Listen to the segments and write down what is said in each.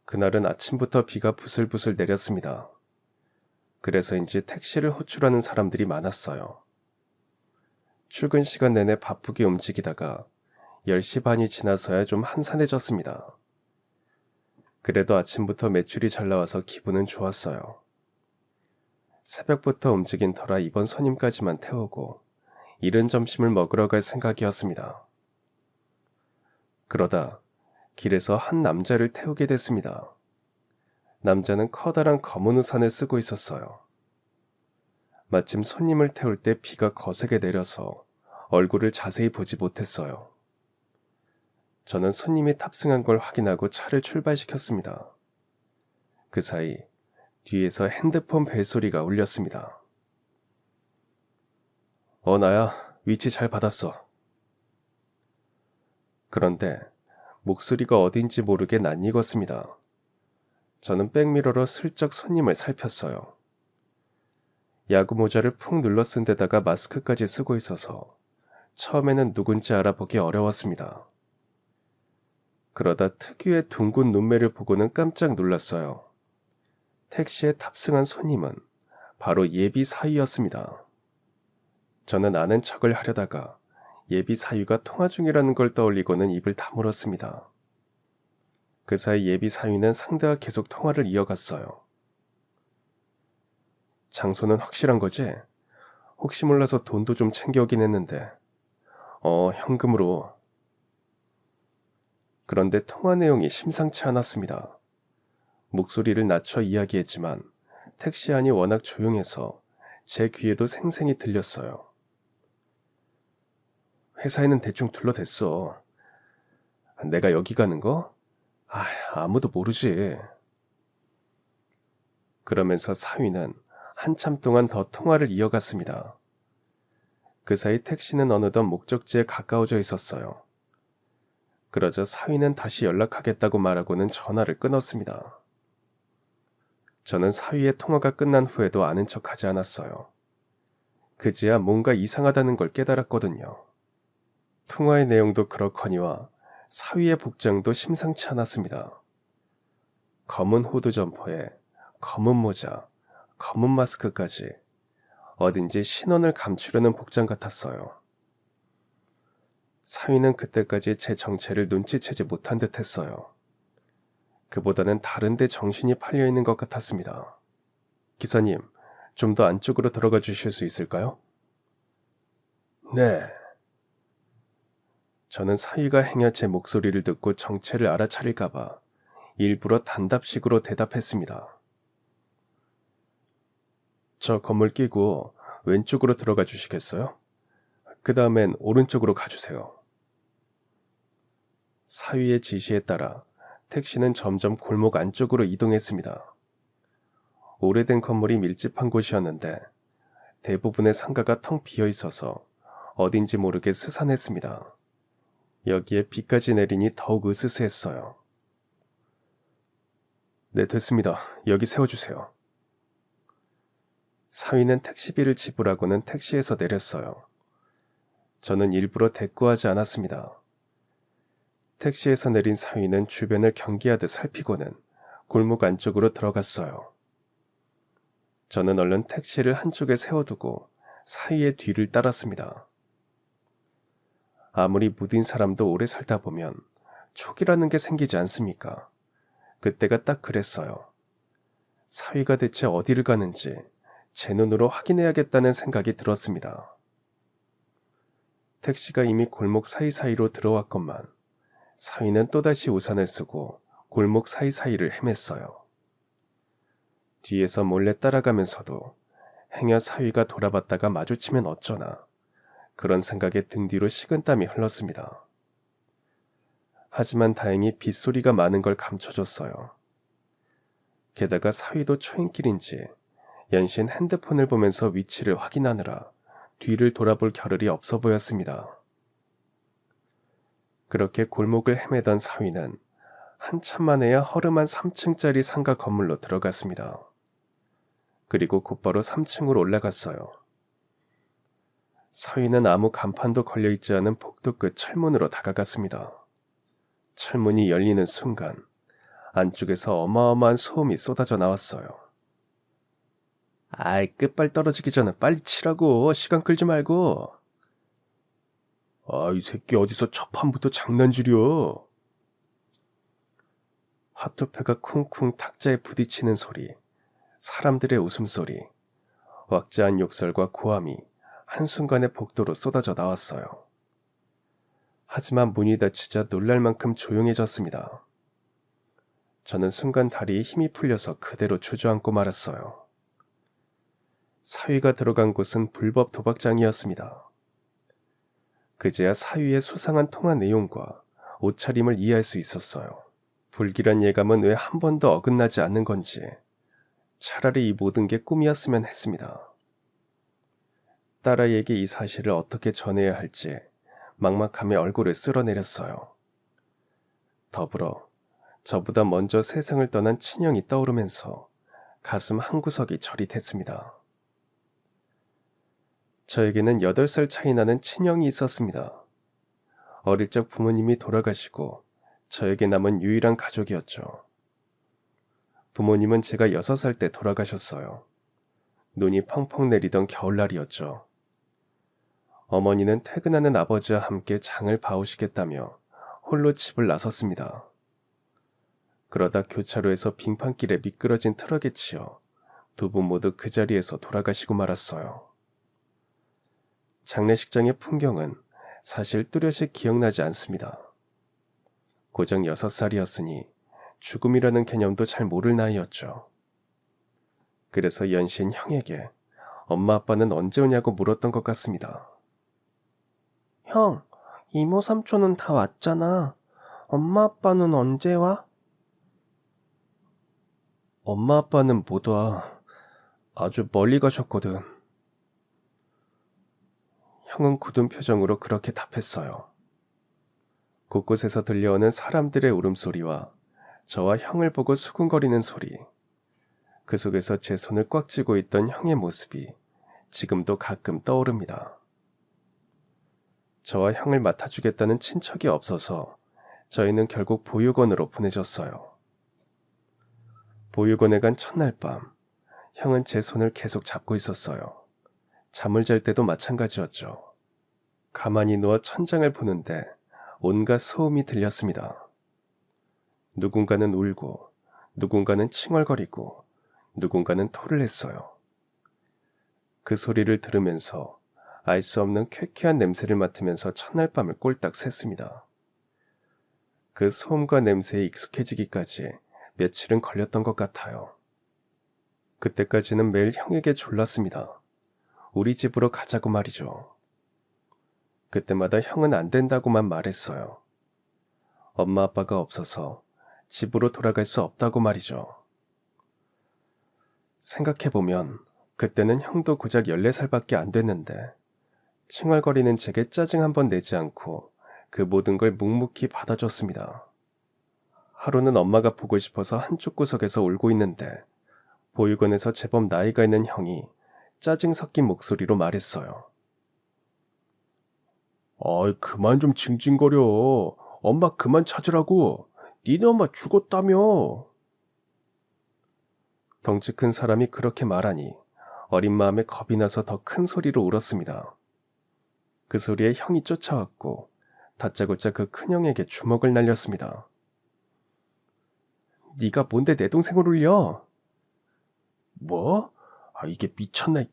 그날은 아침부터 비가 부슬부슬 내렸습니다. 그래서인지 택시를 호출하는 사람들이 많았어요. 출근 시간 내내 바쁘게 움직이다가 10시 반이 지나서야 좀 한산해졌습니다. 그래도 아침부터 매출이 잘 나와서 기분은 좋았어요. 새벽부터 움직인 터라 이번 손님까지만 태우고 이른 점심을 먹으러 갈 생각이었습니다. 그러다 길에서 한 남자를 태우게 됐습니다. 남자는 커다란 검은 우산을 쓰고 있었어요. 마침 손님을 태울 때 비가 거세게 내려서 얼굴을 자세히 보지 못했어요. 저는 손님이 탑승한 걸 확인하고 차를 출발시켰습니다. 그 사이 뒤에서 핸드폰 벨소리가 울렸습니다. 나야. 위치 잘 받았어. 그런데 목소리가 어딘지 모르게 낯익었습니다. 저는 백미러로 슬쩍 손님을 살폈어요. 야구 모자를 푹 눌러 쓴 데다가 마스크까지 쓰고 있어서 처음에는 누군지 알아보기 어려웠습니다. 그러다 특유의 둥근 눈매를 보고는 깜짝 놀랐어요. 택시에 탑승한 손님은 바로 예비 사위였습니다. 저는 아는 척을 하려다가 예비 사위가 통화 중이라는 걸 떠올리고는 입을 다물었습니다. 그 사이 예비 사위는 상대와 계속 통화를 이어갔어요. 장소는 확실한 거지? 혹시 몰라서 돈도 좀 챙겨오긴 했는데. 현금으로. 그런데 통화 내용이 심상치 않았습니다. 목소리를 낮춰 이야기했지만 택시 안이 워낙 조용해서 제 귀에도 생생히 들렸어요. 회사에는 대충 둘러댔어. 내가 여기 가는 거? 아무도 모르지. 그러면서 사위는 한참 동안 더 통화를 이어갔습니다. 그 사이 택시는 어느덧 목적지에 가까워져 있었어요. 그러자 사위는 다시 연락하겠다고 말하고는 전화를 끊었습니다. 저는 사위의 통화가 끝난 후에도 아는 척하지 않았어요. 그제야 뭔가 이상하다는 걸 깨달았거든요. 통화의 내용도 그렇거니와 사위의 복장도 심상치 않았습니다. 검은 후드 점퍼에 검은 모자, 검은 마스크까지 어딘지 신원을 감추려는 복장 같았어요. 사위는 그때까지 제 정체를 눈치채지 못한 듯 했어요. 그보다는 다른 데 정신이 팔려 있는 것 같았습니다. 기사님, 좀 더 안쪽으로 들어가 주실 수 있을까요? 네. 저는 사위가 행여 제 목소리를 듣고 정체를 알아차릴까봐 일부러 단답식으로 대답했습니다. 저 건물 끼고 왼쪽으로 들어가 주시겠어요? 그 다음엔 오른쪽으로 가주세요. 사위의 지시에 따라 택시는 점점 골목 안쪽으로 이동했습니다. 오래된 건물이 밀집한 곳이었는데 대부분의 상가가 텅 비어 있어서 어딘지 모르게 스산했습니다. 여기에 비까지 내리니 더욱 으스스했어요. 네, 됐습니다. 여기 세워주세요. 사위는 택시비를 지불하고는 택시에서 내렸어요. 저는 일부러 대꾸하지 않았습니다. 택시에서 내린 사위는 주변을 경계하듯 살피고는 골목 안쪽으로 들어갔어요. 저는 얼른 택시를 한쪽에 세워두고 사위의 뒤를 따랐습니다. 아무리 무딘 사람도 오래 살다 보면 촉이라는 게 생기지 않습니까? 그때가 딱 그랬어요. 사위가 대체 어디를 가는지 제 눈으로 확인해야겠다는 생각이 들었습니다. 택시가 이미 골목 사이사이로 들어왔건만 사위는 또다시 우산을 쓰고 골목 사이사이를 헤맸어요. 뒤에서 몰래 따라가면서도 행여 사위가 돌아봤다가 마주치면 어쩌나 그런 생각에 등 뒤로 식은땀이 흘렀습니다. 하지만 다행히 빗소리가 많은 걸 감춰줬어요. 게다가 사위도 초행길인지 연신 핸드폰을 보면서 위치를 확인하느라 뒤를 돌아볼 겨를이 없어 보였습니다. 그렇게 골목을 헤매던 사위는 한참 만에야 허름한 3층짜리 상가 건물로 들어갔습니다. 그리고 곧바로 3층으로 올라갔어요. 사위는 아무 간판도 걸려있지 않은 복도 끝 철문으로 다가갔습니다. 철문이 열리는 순간 안쪽에서 어마어마한 소음이 쏟아져 나왔어요. 아이, 끝발 떨어지기 전에 빨리 치라고. 시간 끌지 말고. 아, 이 새끼 어디서 첫 판부터 장난질이여. 핫도페가 쿵쿵 탁자에 부딪히는 소리, 사람들의 웃음소리, 왁자한 욕설과 고함이 한순간에 복도로 쏟아져 나왔어요. 하지만 문이 닫히자 놀랄 만큼 조용해졌습니다. 저는 순간 다리에 힘이 풀려서 그대로 주저앉고 말았어요. 사위가 들어간 곳은 불법 도박장이었습니다. 그제야 사위의 수상한 통화 내용과 옷차림을 이해할 수 있었어요. 불길한 예감은 왜 한 번도 어긋나지 않는 건지, 차라리 이 모든 게 꿈이었으면 했습니다. 딸아이에게 이 사실을 어떻게 전해야 할지 막막함에 얼굴을 쓸어내렸어요. 더불어 저보다 먼저 세상을 떠난 친형이 떠오르면서 가슴 한구석이 저릿했습니다. 저에게는 8살 차이 나는 친형이 있었습니다. 어릴 적 부모님이 돌아가시고 저에게 남은 유일한 가족이었죠. 부모님은 제가 6살 때 돌아가셨어요. 눈이 펑펑 내리던 겨울날이었죠. 어머니는 퇴근하는 아버지와 함께 장을 봐오시겠다며 홀로 집을 나섰습니다. 그러다 교차로에서 빙판길에 미끄러진 트럭에 치여 두 분 모두 그 자리에서 돌아가시고 말았어요. 장례식장의 풍경은 사실 뚜렷이 기억나지 않습니다. 고작 6살이었으니 죽음이라는 개념도 잘 모를 나이였죠. 그래서 연신 형에게 엄마 아빠는 언제 오냐고 물었던 것 같습니다. 형, 이모 삼촌은 다 왔잖아. 엄마 아빠는 언제 와? 엄마 아빠는 못 와. 아주 멀리 가셨거든. 형은 굳은 표정으로 그렇게 답했어요. 곳곳에서 들려오는 사람들의 울음소리와 저와 형을 보고 수군거리는 소리, 그 속에서 제 손을 꽉 쥐고 있던 형의 모습이 지금도 가끔 떠오릅니다. 저와 형을 맡아주겠다는 친척이 없어서 저희는 결국 보육원으로 보내졌어요. 보육원에 간 첫날 밤, 형은 제 손을 계속 잡고 있었어요. 잠을 잘 때도 마찬가지였죠. 가만히 누워 천장을 보는데 온갖 소음이 들렸습니다. 누군가는 울고, 누군가는 칭얼거리고, 누군가는 토를 했어요. 그 소리를 들으면서 알 수 없는 쾌쾌한 냄새를 맡으면서 첫날 밤을 꼴딱 샜습니다. 그 소음과 냄새에 익숙해지기까지 며칠은 걸렸던 것 같아요. 그때까지는 매일 형에게 졸랐습니다. 우리 집으로 가자고 말이죠. 그때마다 형은 안 된다고만 말했어요. 엄마 아빠가 없어서 집으로 돌아갈 수 없다고 말이죠. 생각해보면 그때는 형도 고작 14살밖에 안 됐는데 칭얼거리는 제게 짜증 한 번 내지 않고 그 모든 걸 묵묵히 받아줬습니다. 하루는 엄마가 보고 싶어서 한쪽 구석에서 울고 있는데 보육원에서 제법 나이가 있는 형이 짜증 섞인 목소리로 말했어요. 어이, 그만 좀 징징거려. 엄마 그만 찾으라고. 니네 엄마 죽었다며. 덩치 큰 사람이 그렇게 말하니 어린 마음에 겁이 나서 더 큰 소리로 울었습니다. 그 소리에 형이 쫓아왔고 다짜고짜 그 큰형에게 주먹을 날렸습니다. 네가 뭔데 내 동생을 울려? 뭐? 아, 이게 미쳤나?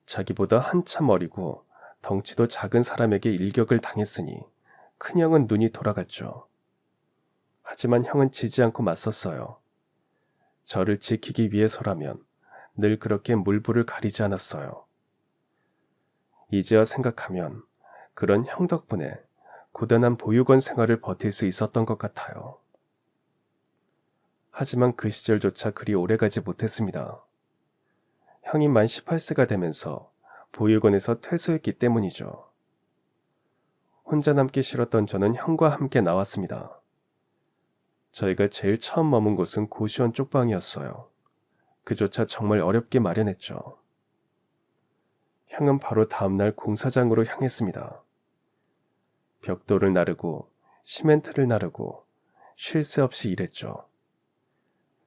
자기보다 한참 어리고 덩치도 작은 사람에게 일격을 당했으니 큰형은 눈이 돌아갔죠. 하지만 형은 지지 않고 맞섰어요. 저를 지키기 위해서라면 늘 그렇게 물불을 가리지 않았어요. 이제야 생각하면 그런 형 덕분에 고단한 보육원 생활을 버틸 수 있었던 것 같아요. 하지만 그 시절조차 그리 오래가지 못했습니다. 형이 만 18세가 되면서 보육원에서 퇴소했기 때문이죠. 혼자 남기 싫었던 저는 형과 함께 나왔습니다. 저희가 제일 처음 머문 곳은 고시원 쪽방이었어요. 그조차 정말 어렵게 마련했죠. 형은 바로 다음날 공사장으로 향했습니다. 벽돌을 나르고 시멘트를 나르고 쉴 새 없이 일했죠.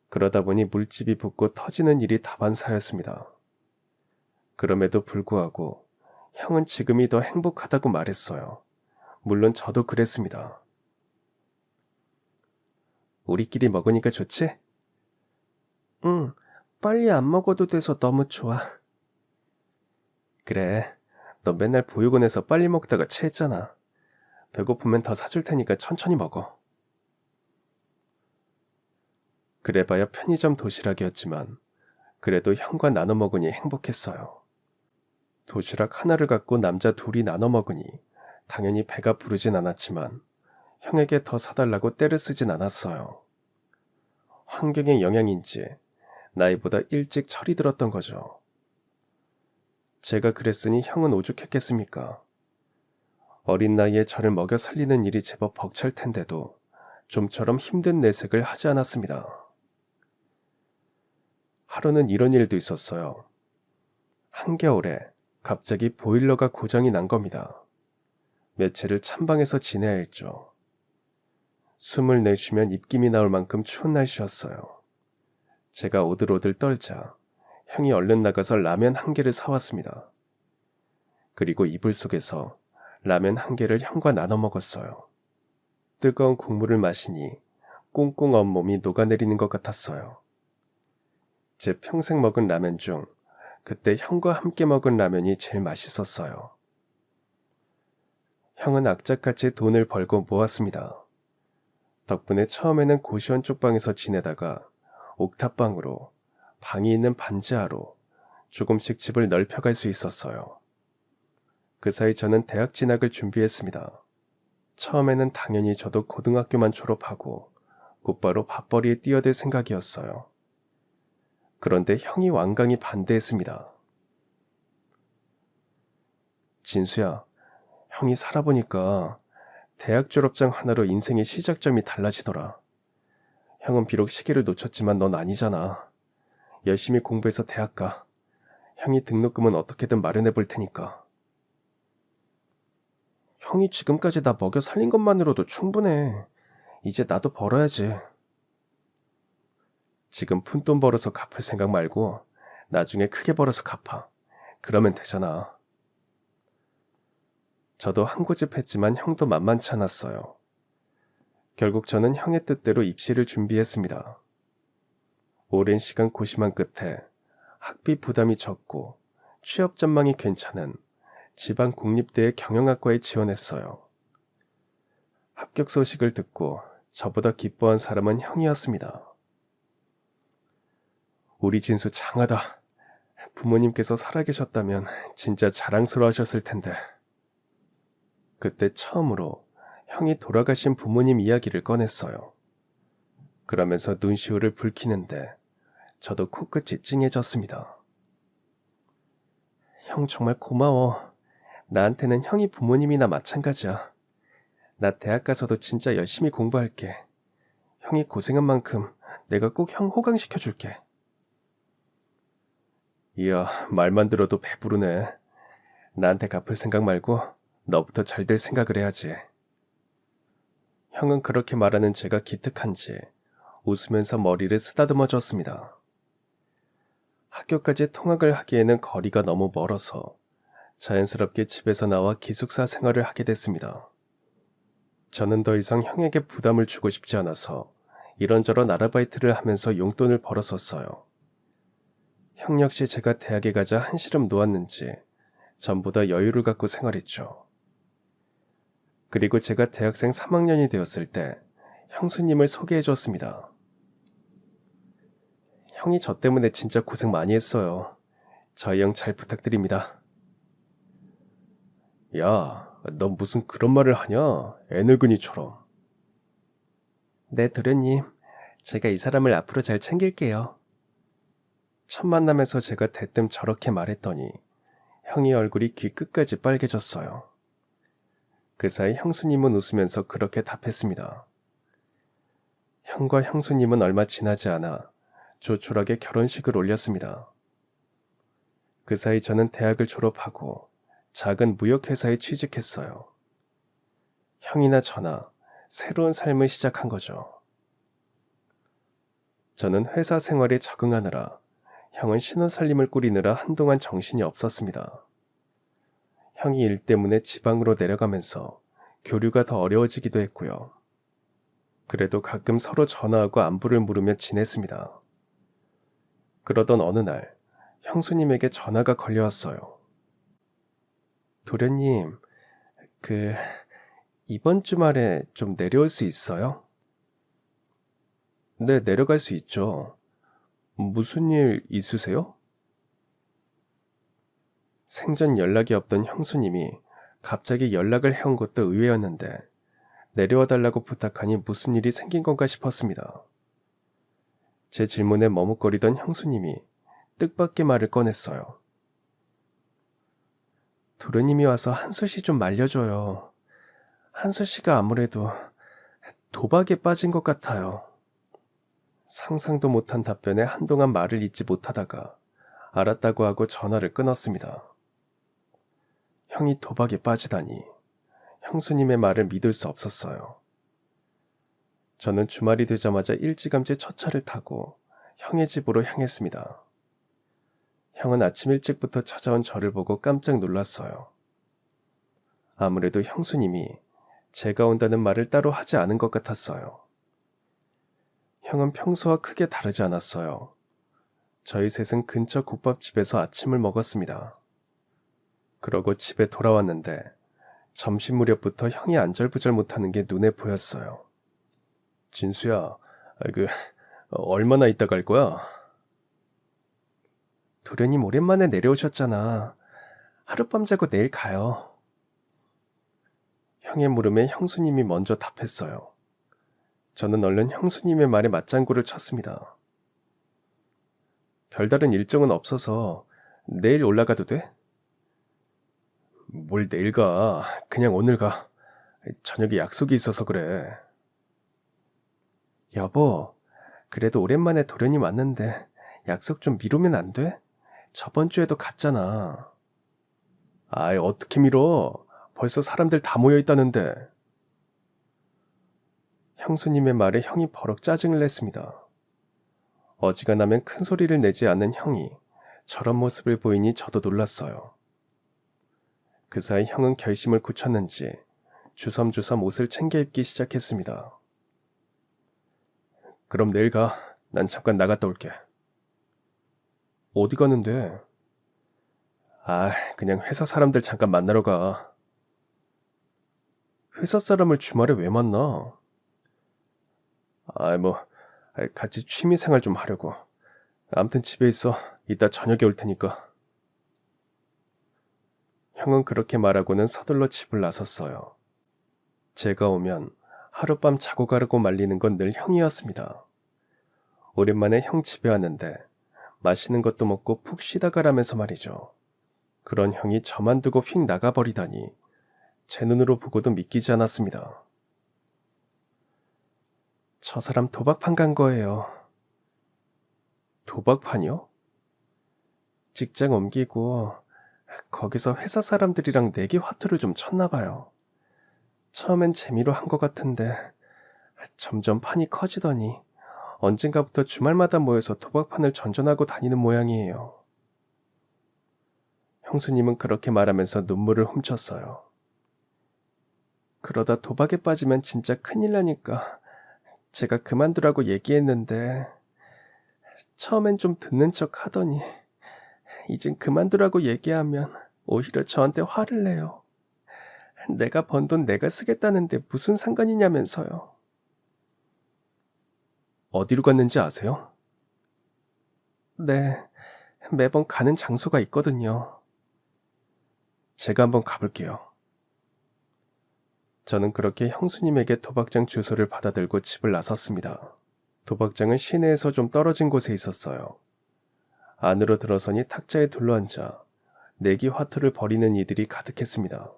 그러다 보니 물집이 붙고 터지는 일이 다반사였습니다. 그럼에도 불구하고 형은 지금이 더 행복하다고 말했어요. 물론 저도 그랬습니다. 우리끼리 먹으니까 좋지? 응, 빨리 안 먹어도 돼서 너무 좋아. 그래, 너 맨날 보육원에서 빨리 먹다가 체했잖아. 배고프면 더 사줄 테니까 천천히 먹어. 그래봐야 편의점 도시락이었지만 그래도 형과 나눠 먹으니 행복했어요. 도시락 하나를 갖고 남자 둘이 나눠 먹으니 당연히 배가 부르진 않았지만 형에게 더 사달라고 떼를 쓰진 않았어요. 환경의 영향인지 나이보다 일찍 철이 들었던 거죠. 제가 그랬으니 형은 오죽했겠습니까? 어린 나이에 저를 먹여 살리는 일이 제법 벅찰 텐데도 좀처럼 힘든 내색을 하지 않았습니다. 하루는 이런 일도 있었어요. 한겨울에 갑자기 보일러가 고장이 난 겁니다. 며칠을 찬방에서 지내야 했죠. 숨을 내쉬면 입김이 나올 만큼 추운 날씨였어요. 제가 오들오들 떨자 형이 얼른 나가서 라면 한 개를 사왔습니다. 그리고 이불 속에서 라면 한 개를 형과 나눠 먹었어요. 뜨거운 국물을 마시니 꽁꽁 온몸이 녹아내리는 것 같았어요. 제 평생 먹은 라면 중 그때 형과 함께 먹은 라면이 제일 맛있었어요. 형은 악착같이 돈을 벌고 모았습니다. 덕분에 처음에는 고시원 쪽방에서 지내다가 옥탑방으로, 방이 있는 반지하로 조금씩 집을 넓혀갈 수 있었어요. 그 사이 저는 대학 진학을 준비했습니다. 처음에는 당연히 저도 고등학교만 졸업하고 곧바로 밥벌이에 뛰어들 생각이었어요. 그런데 형이 완강히 반대했습니다. 진수야, 형이 살아보니까 대학 졸업장 하나로 인생의 시작점이 달라지더라. 형은 비록 시기를 놓쳤지만 넌 아니잖아. 열심히 공부해서 대학 가. 형이 등록금은 어떻게든 마련해 볼 테니까. 형이 지금까지 나 먹여 살린 것만으로도 충분해. 이제 나도 벌어야지. 지금 푼돈 벌어서 갚을 생각 말고 나중에 크게 벌어서 갚아. 그러면 되잖아. 저도 한 고집 했지만 형도 만만치 않았어요. 결국 저는 형의 뜻대로 입시를 준비했습니다. 오랜 시간 고심한 끝에 학비 부담이 적고 취업 전망이 괜찮은 지방 국립대의 경영학과에 지원했어요. 합격 소식을 듣고 저보다 기뻐한 사람은 형이었습니다. 우리 진수 장하다. 부모님께서 살아계셨다면 진짜 자랑스러워하셨을 텐데. 그때 처음으로 형이 돌아가신 부모님 이야기를 꺼냈어요. 그러면서 눈시울을 붉히는데 저도 코끝이 찡해졌습니다. 형 정말 고마워. 나한테는 형이 부모님이나 마찬가지야. 나 대학 가서도 진짜 열심히 공부할게. 형이 고생한 만큼 내가 꼭 형 호강시켜줄게. 이야, 말만 들어도 배부르네. 나한테 갚을 생각 말고 너부터 잘 될 생각을 해야지. 형은 그렇게 말하는 제가 기특한지 웃으면서 머리를 쓰다듬어 줬습니다. 학교까지 통학을 하기에는 거리가 너무 멀어서 자연스럽게 집에서 나와 기숙사 생활을 하게 됐습니다. 저는 더 이상 형에게 부담을 주고 싶지 않아서 이런저런 아르바이트를 하면서 용돈을 벌었었어요. 형 역시 제가 대학에 가자 한시름 놓았는지 전보다 여유를 갖고 생활했죠. 그리고 제가 대학생 3학년이 되었을 때 형수님을 소개해 줬습니다. 형이 저 때문에 진짜 고생 많이 했어요. 저희 형 잘 부탁드립니다. 야, 넌 무슨 그런 말을 하냐? 애늙은이처럼. 네, 도련님. 제가 이 사람을 앞으로 잘 챙길게요. 첫 만남에서 제가 대뜸 저렇게 말했더니 형이 얼굴이 귀 끝까지 빨개졌어요. 그 사이 형수님은 웃으면서 그렇게 답했습니다. 형과 형수님은 얼마 지나지 않아 조촐하게 결혼식을 올렸습니다. 그 사이 저는 대학을 졸업하고 작은 무역회사에 취직했어요. 형이나 저나 새로운 삶을 시작한 거죠. 저는 회사 생활에 적응하느라, 형은 신혼살림을 꾸리느라 한동안 정신이 없었습니다. 형이 일 때문에 지방으로 내려가면서 교류가 더 어려워지기도 했고요. 그래도 가끔 서로 전화하고 안부를 물으며 지냈습니다. 그러던 어느 날 형수님에게 전화가 걸려왔어요. 도련님, 그 이번 주말에 좀 내려올 수 있어요? 네, 내려갈 수 있죠. 무슨 일 있으세요? 생전 연락이 없던 형수님이 갑자기 연락을 해온 것도 의외였는데 내려와 달라고 부탁하니 무슨 일이 생긴 건가 싶었습니다. 제 질문에 머뭇거리던 형수님이 뜻밖의 말을 꺼냈어요. 도련님이 와서 한수 씨 좀 말려줘요. 한수 씨가 아무래도 도박에 빠진 것 같아요. 상상도 못한 답변에 한동안 말을 잇지 못하다가 알았다고 하고 전화를 끊었습니다. 형이 도박에 빠지다니 형수님의 말을 믿을 수 없었어요. 저는 주말이 되자마자 일찌감치 첫 차를 타고 형의 집으로 향했습니다. 형은 아침 일찍부터 찾아온 저를 보고 깜짝 놀랐어요. 아무래도 형수님이 제가 온다는 말을 따로 하지 않은 것 같았어요. 형은 평소와 크게 다르지 않았어요. 저희 셋은 근처 국밥집에서 아침을 먹었습니다. 그러고 집에 돌아왔는데 점심 무렵부터 형이 안절부절 못하는 게 눈에 보였어요. 진수야, 얼마나 있다 갈 거야? 도련님 오랜만에 내려오셨잖아. 하룻밤 자고 내일 가요. 형의 물음에 형수님이 먼저 답했어요. 저는 얼른 형수님의 말에 맞장구를 쳤습니다. 별다른 일정은 없어서 내일 올라가도 돼? 뭘 내일 가. 그냥 오늘 가. 저녁에 약속이 있어서 그래. 여보, 그래도 오랜만에 도련님 왔는데 약속 좀 미루면 안 돼? 저번 주에도 갔잖아. 아이, 어떻게 미뤄? 벌써 사람들 다 모여 있다는데. 형수님의 말에 형이 버럭 짜증을 냈습니다. 어지간하면 큰 소리를 내지 않는 형이 저런 모습을 보이니 저도 놀랐어요. 그 사이 형은 결심을 굳혔는지 주섬주섬 옷을 챙겨 입기 시작했습니다. 그럼 내일 가. 난 잠깐 나갔다 올게. 어디 가는데? 그냥 회사 사람들 잠깐 만나러 가. 회사 사람을 주말에 왜 만나? 같이 취미생활 좀 하려고. 암튼 집에 있어. 이따 저녁에 올 테니까. 형은 그렇게 말하고는 서둘러 집을 나섰어요. 제가 오면 하룻밤 자고 가라고 말리는 건 늘 형이었습니다. 오랜만에 형 집에 왔는데 맛있는 것도 먹고 푹 쉬다 가라면서 말이죠. 그런 형이 저만 두고 휙 나가버리다니 제 눈으로 보고도 믿기지 않았습니다. 저 사람 도박판 간 거예요. 도박판이요? 직장 옮기고 거기서 회사 사람들이랑 내기 화투를 좀 쳤나 봐요. 처음엔 재미로 한 것 같은데 점점 판이 커지더니 언젠가부터 주말마다 모여서 도박판을 전전하고 다니는 모양이에요. 형수님은 그렇게 말하면서 눈물을 훔쳤어요. 그러다 도박에 빠지면 진짜 큰일 나니까 제가 그만두라고 얘기했는데 처음엔 좀 듣는 척 하더니 이젠 그만두라고 얘기하면 오히려 저한테 화를 내요. 내가 번 돈 내가 쓰겠다는데 무슨 상관이냐면서요. 어디로 갔는지 아세요? 네, 매번 가는 장소가 있거든요. 제가 한번 가볼게요. 저는 그렇게 형수님에게 도박장 주소를 받아들고 집을 나섰습니다. 도박장은 시내에서 좀 떨어진 곳에 있었어요. 안으로 들어서니 탁자에 둘러앉아 내기 화투를 벌이는 이들이 가득했습니다.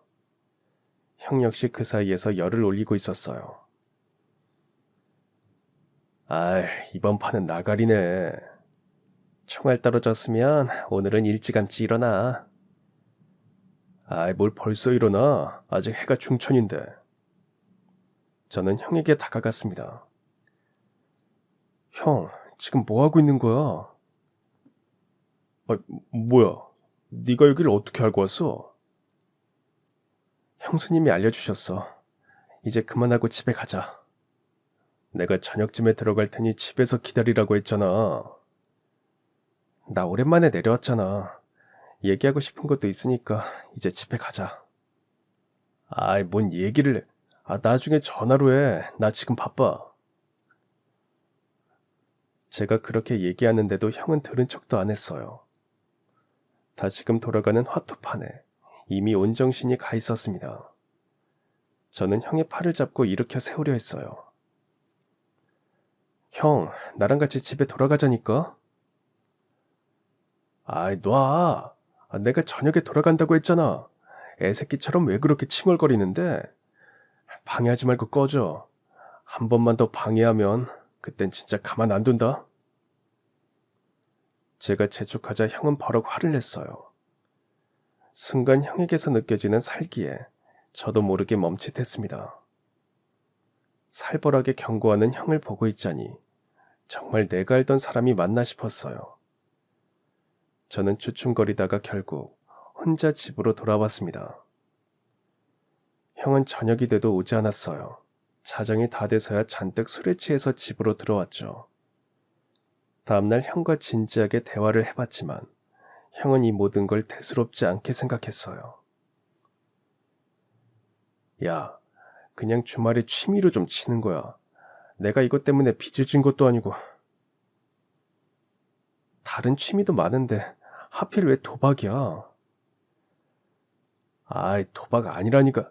형 역시 그 사이에서 열을 올리고 있었어요. 이번 판은 나가리네. 총알 떨어졌으면 오늘은 일찌감치 일어나. 뭘 벌써 일어나. 아직 해가 중천인데. 저는 형에게 다가갔습니다. 형, 지금 뭐 하고 있는 거야? 아, 뭐야? 네가 여기를 어떻게 알고 왔어? 형수님이 알려주셨어. 이제 그만하고 집에 가자. 내가 저녁쯤에 들어갈 테니 집에서 기다리라고 했잖아. 나 오랜만에 내려왔잖아. 얘기하고 싶은 것도 있으니까 이제 집에 가자. 아이, 뭔 얘기를 해. 나중에 전화로 해. 나 지금 바빠. 제가 그렇게 얘기하는데도 형은 들은 척도 안 했어요. 다시금 돌아가는 화투판에 이미 온정신이 가 있었습니다. 저는 형의 팔을 잡고 일으켜 세우려 했어요. 형, 나랑 같이 집에 돌아가자니까? 아이, 놔. 내가 저녁에 돌아간다고 했잖아. 애새끼처럼 왜 그렇게 칭얼거리는데? 방해하지 말고 꺼져. 한 번만 더 방해하면 그땐 진짜 가만 안 둔다. 제가 재촉하자 형은 버럭 화를 냈어요. 순간 형에게서 느껴지는 살기에 저도 모르게 멈칫했습니다. 살벌하게 경고하는 형을 보고 있자니 정말 내가 알던 사람이 맞나 싶었어요. 저는 주춤거리다가 결국 혼자 집으로 돌아왔습니다. 형은 저녁이 돼도 오지 않았어요. 자정이 다 돼서야 잔뜩 술에 취해서 집으로 들어왔죠. 다음날 형과 진지하게 대화를 해봤지만 형은 이 모든 걸 대수롭지 않게 생각했어요. 야, 그냥 주말에 취미로 좀 치는 거야. 내가 이것 때문에 빚을 진 것도 아니고. 다른 취미도 많은데 하필 왜 도박이야? 아이, 도박 아니라니까.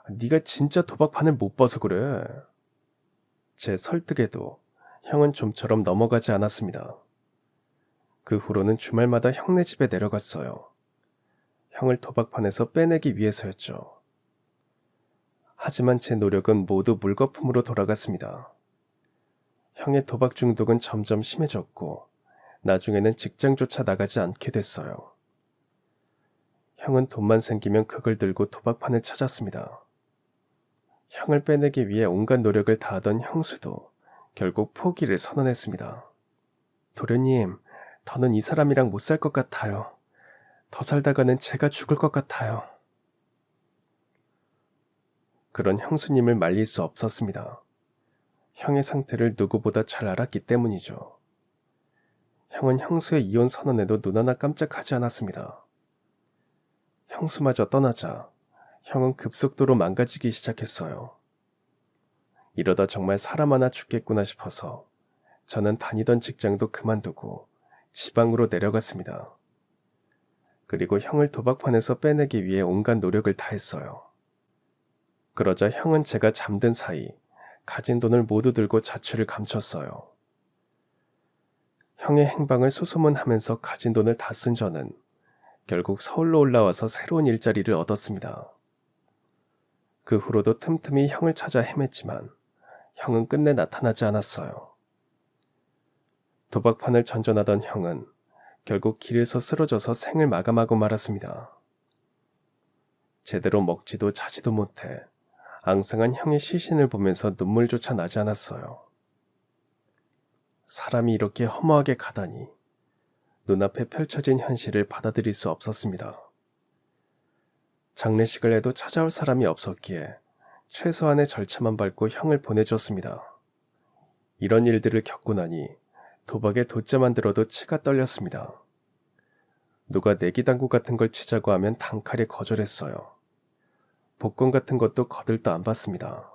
네가 진짜 도박판을 못 봐서 그래. 제 설득에도 형은 좀처럼 넘어가지 않았습니다. 그 후로는 주말마다 형네 집에 내려갔어요. 형을 도박판에서 빼내기 위해서였죠. 하지만 제 노력은 모두 물거품으로 돌아갔습니다. 형의 도박 중독은 점점 심해졌고 나중에는 직장조차 나가지 않게 됐어요. 형은 돈만 생기면 그걸 들고 도박판을 찾았습니다. 형을 빼내기 위해 온갖 노력을 다하던 형수도 결국 포기를 선언했습니다. 도련님, 더는 이 사람이랑 못 살 것 같아요. 더 살다가는 제가 죽을 것 같아요. 그런 형수님을 말릴 수 없었습니다. 형의 상태를 누구보다 잘 알았기 때문이죠. 형은 형수의 이혼 선언에도 눈 하나 깜짝하지 않았습니다. 형수마저 떠나자 형은 급속도로 망가지기 시작했어요. 이러다 정말 사람 하나 죽겠구나 싶어서 저는 다니던 직장도 그만두고 지방으로 내려갔습니다. 그리고 형을 도박판에서 빼내기 위해 온갖 노력을 다했어요. 그러자 형은 제가 잠든 사이 가진 돈을 모두 들고 자취를 감췄어요. 형의 행방을 수소문하면서 가진 돈을 다 쓴 저는 결국 서울로 올라와서 새로운 일자리를 얻었습니다. 그 후로도 틈틈이 형을 찾아 헤맸지만 형은 끝내 나타나지 않았어요. 도박판을 전전하던 형은 결국 길에서 쓰러져서 생을 마감하고 말았습니다. 제대로 먹지도 자지도 못해 앙상한 형의 시신을 보면서 눈물조차 나지 않았어요. 사람이 이렇게 허무하게 가다니 눈앞에 펼쳐진 현실을 받아들일 수 없었습니다. 장례식을 해도 찾아올 사람이 없었기에 최소한의 절차만 밟고 형을 보내줬습니다. 이런 일들을 겪고 나니 도박에 돛자만 들어도 치가 떨렸습니다. 누가 내기당구 같은 걸 치자고 하면 단칼에 거절했어요. 복권 같은 것도 거들떠 안 받습니다.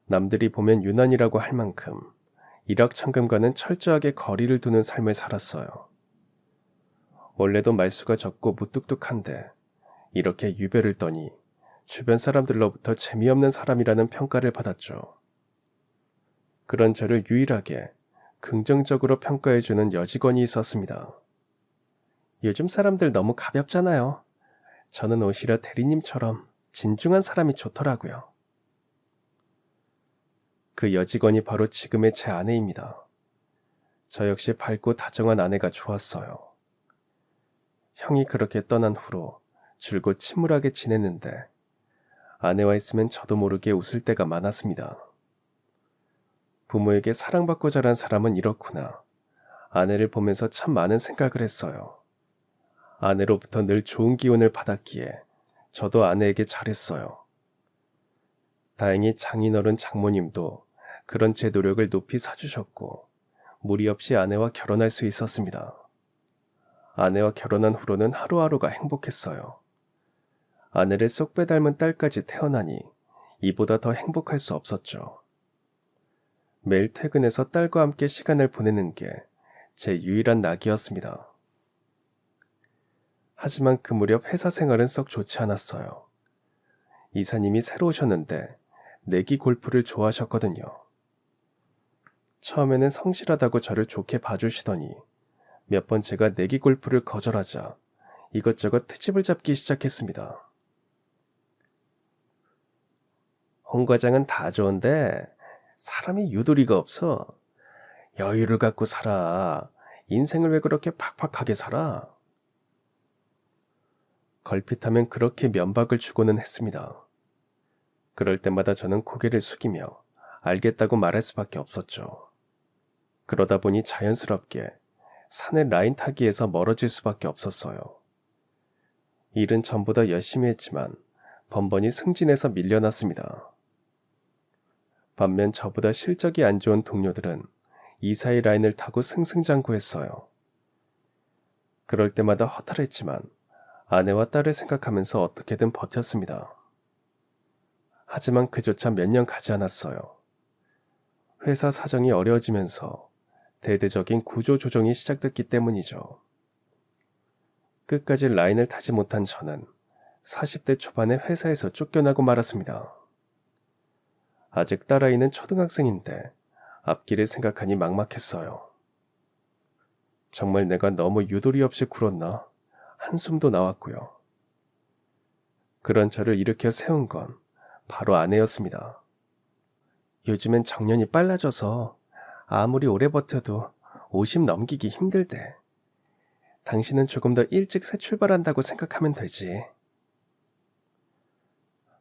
남들이 보면 유난이라고 할 만큼 일확천금과는 철저하게 거리를 두는 삶을 살았어요. 원래도 말수가 적고 무뚝뚝한데 이렇게 유별을 떠니 주변 사람들로부터 재미없는 사람이라는 평가를 받았죠. 그런 저를 유일하게 긍정적으로 평가해주는 여직원이 있었습니다. 요즘 사람들 너무 가볍잖아요. 저는 오히려 대리님처럼 진중한 사람이 좋더라고요. 그 여직원이 바로 지금의 제 아내입니다. 저 역시 밝고 다정한 아내가 좋았어요. 형이 그렇게 떠난 후로 줄곧 침울하게 지냈는데 아내와 있으면 저도 모르게 웃을 때가 많았습니다. 부모에게 사랑받고 자란 사람은 이렇구나. 아내를 보면서 참 많은 생각을 했어요. 아내로부터 늘 좋은 기운을 받았기에 저도 아내에게 잘했어요. 다행히 장인어른 장모님도 그런 제 노력을 높이 사주셨고 무리 없이 아내와 결혼할 수 있었습니다. 아내와 결혼한 후로는 하루하루가 행복했어요. 아내를 쏙 빼닮은 딸까지 태어나니 이보다 더 행복할 수 없었죠. 매일 퇴근해서 딸과 함께 시간을 보내는 게 제 유일한 낙이었습니다. 하지만 그 무렵 회사 생활은 썩 좋지 않았어요. 이사님이 새로 오셨는데 내기 골프를 좋아하셨거든요. 처음에는 성실하다고 저를 좋게 봐주시더니 몇 번 제가 내기 골프를 거절하자 이것저것 트집을 잡기 시작했습니다. 홍 과장은 다 좋은데 사람이 유도리가 없어. 여유를 갖고 살아. 인생을 왜 그렇게 팍팍하게 살아? 걸핏하면 그렇게 면박을 주고는 했습니다. 그럴 때마다 저는 고개를 숙이며 알겠다고 말할 수밖에 없었죠. 그러다 보니 자연스럽게 산의 라인 타기에서 멀어질 수밖에 없었어요. 일은 전보다 열심히 했지만 번번이 승진해서 밀려났습니다. 반면 저보다 실적이 안 좋은 동료들은 이 사이 라인을 타고 승승장구했어요. 그럴 때마다 허탈했지만 아내와 딸을 생각하면서 어떻게든 버텼습니다. 하지만 그조차 몇 년 가지 않았어요. 회사 사정이 어려워지면서 대대적인 구조 조정이 시작됐기 때문이죠. 끝까지 라인을 타지 못한 저는 40대 초반에 회사에서 쫓겨나고 말았습니다. 아직 딸아이는 초등학생인데 앞길을 생각하니 막막했어요. 정말 내가 너무 유도리 없이 굴었나? 한숨도 나왔고요. 그런 저를 일으켜 세운 건 바로 아내였습니다. 요즘엔 정년이 빨라져서 아무리 오래 버텨도 50 넘기기 힘들대. 당신은 조금 더 일찍 새 출발한다고 생각하면 되지.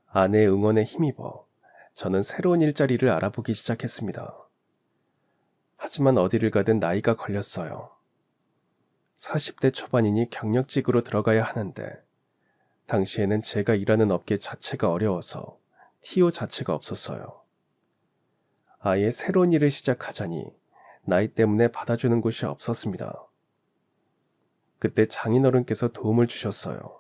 아내의 응원에 힘입어 저는 새로운 일자리를 알아보기 시작했습니다. 하지만 어디를 가든 나이가 걸렸어요. 40대 초반이니 경력직으로 들어가야 하는데 당시에는 제가 일하는 업계 자체가 어려워서 TO 자체가 없었어요. 아예 새로운 일을 시작하자니 나이 때문에 받아주는 곳이 없었습니다. 그때 장인어른께서 도움을 주셨어요.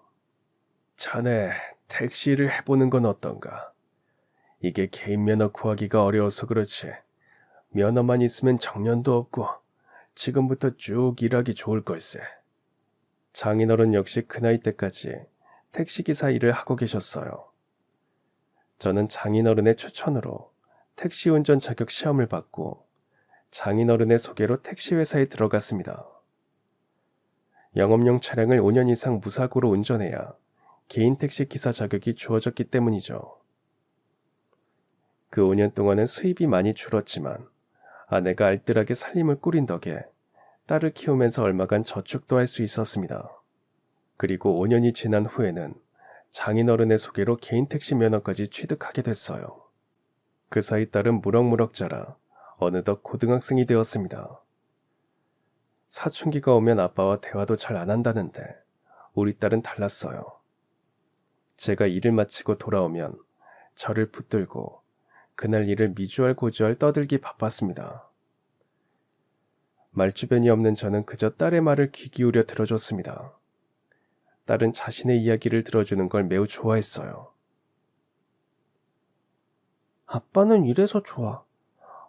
자네, 택시를 해보는 건 어떤가? 이게 개인 면허 구하기가 어려워서 그렇지. 면허만 있으면 정년도 없고 지금부터 쭉 일하기 좋을 걸세. 장인어른 역시 그 나이 때까지 택시기사 일을 하고 계셨어요. 저는 장인어른의 추천으로 택시운전 자격 시험을 받고 장인어른의 소개로 택시회사에 들어갔습니다. 영업용 차량을 5년 이상 무사고로 운전해야 개인 택시 기사 자격이 주어졌기 때문이죠. 그 5년 동안은 수입이 많이 줄었지만 아내가 알뜰하게 살림을 꾸린 덕에 딸을 키우면서 얼마간 저축도 할 수 있었습니다. 그리고 5년이 지난 후에는 장인어른의 소개로 개인 택시 면허까지 취득하게 됐어요. 그 사이 딸은 무럭무럭 자라 어느덧 고등학생이 되었습니다. 사춘기가 오면 아빠와 대화도 잘 안 한다는데 우리 딸은 달랐어요. 제가 일을 마치고 돌아오면 저를 붙들고 그날 일을 미주알고주알 떠들기 바빴습니다. 말주변이 없는 저는 그저 딸의 말을 귀 기울여 들어줬습니다. 딸은 자신의 이야기를 들어주는 걸 매우 좋아했어요. 아빠는 이래서 좋아.